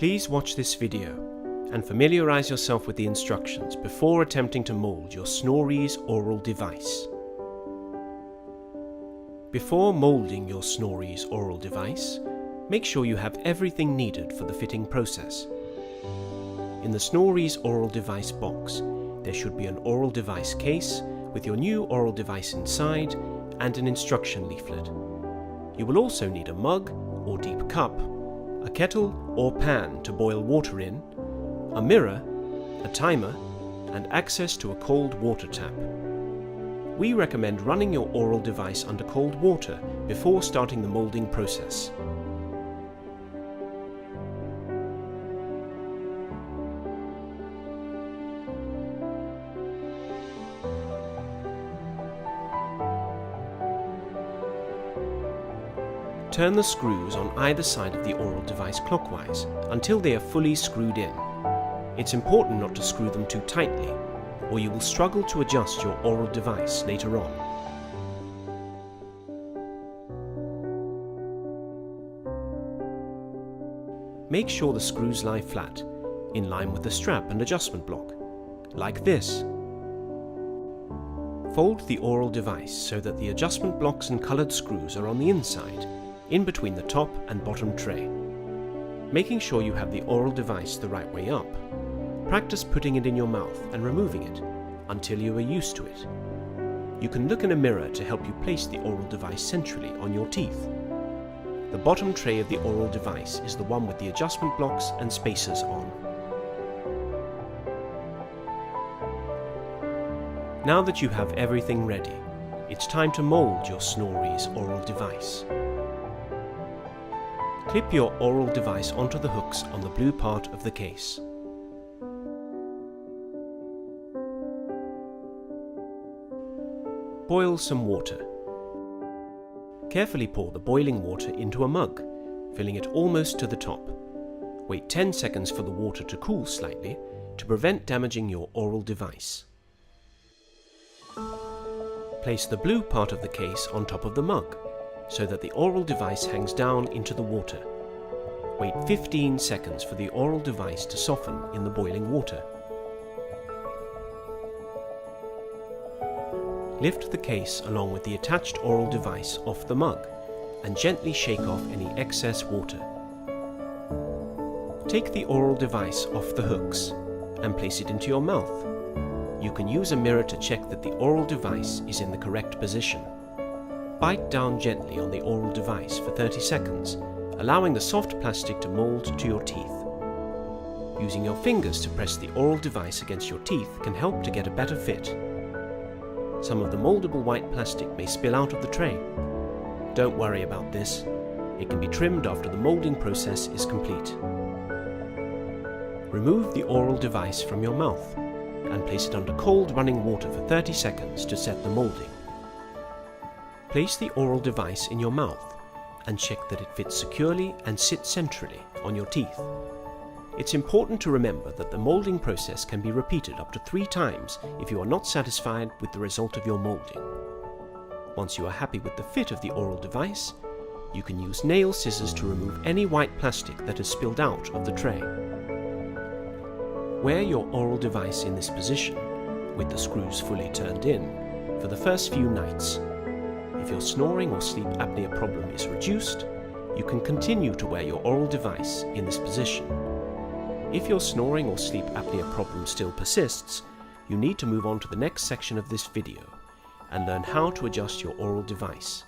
Please watch this video and familiarize yourself with the instructions before attempting to mold your Snoreeze Oral Device. Before molding your Snoreeze Oral Device, make sure you have everything needed for the fitting process. In the Snoreeze Oral Device box, there should be an oral device case with your new oral device inside and an instruction leaflet. You will also need a mug or deep cup, a kettle or pan to boil water in, a mirror, a timer, and access to a cold water tap. We recommend running your oral device under cold water before starting the molding process. Turn the screws on either side of the oral device clockwise until they are fully screwed in. It's important not to screw them too tightly, or you will struggle to adjust your oral device later on. Make sure the screws lie flat, in line with the strap and adjustment block, like this. Fold the oral device so that the adjustment blocks and coloured screws are on the inside, in between the top and bottom tray. Making sure you have the oral device the right way up, practice putting it in your mouth and removing it until you are used to it. You can look in a mirror to help you place the oral device centrally on your teeth. The bottom tray of the oral device is the one with the adjustment blocks and spacers on. Now that you have everything ready, it's time to mold your Snoreeze Oral Device. Clip your oral device onto the hooks on the blue part of the case. Boil some water. Carefully pour the boiling water into a mug, filling it almost to the top. Wait 10 seconds for the water to cool slightly to prevent damaging your oral device. Place the blue part of the case on top of the mug, so that the oral device hangs down into the water. Wait 15 seconds for the oral device to soften in the boiling water. Lift the case along with the attached oral device off the mug and gently shake off any excess water. Take the oral device off the hooks and place it into your mouth. You can use a mirror to check that the oral device is in the correct position. Bite down gently on the oral device for 30 seconds, allowing the soft plastic to mold to your teeth. Using your fingers to press the oral device against your teeth can help to get a better fit. Some of the moldable white plastic may spill out of the tray. Don't worry about this. It can be trimmed after the molding process is complete. Remove the oral device from your mouth and place it under cold running water for 30 seconds to set the molding. Place the oral device in your mouth and check that it fits securely and sits centrally on your teeth. It's important to remember that the molding process can be repeated up to 3 times if you are not satisfied with the result of your molding. Once you are happy with the fit of the oral device, you can use nail scissors to remove any white plastic that has spilled out of the tray. Wear your oral device in this position, with the screws fully turned in, for the first few nights. If your snoring or sleep apnea problem is reduced, you can continue to wear your oral device in this position. If your snoring or sleep apnea problem still persists, you need to move on to the next section of this video and learn how to adjust your oral device.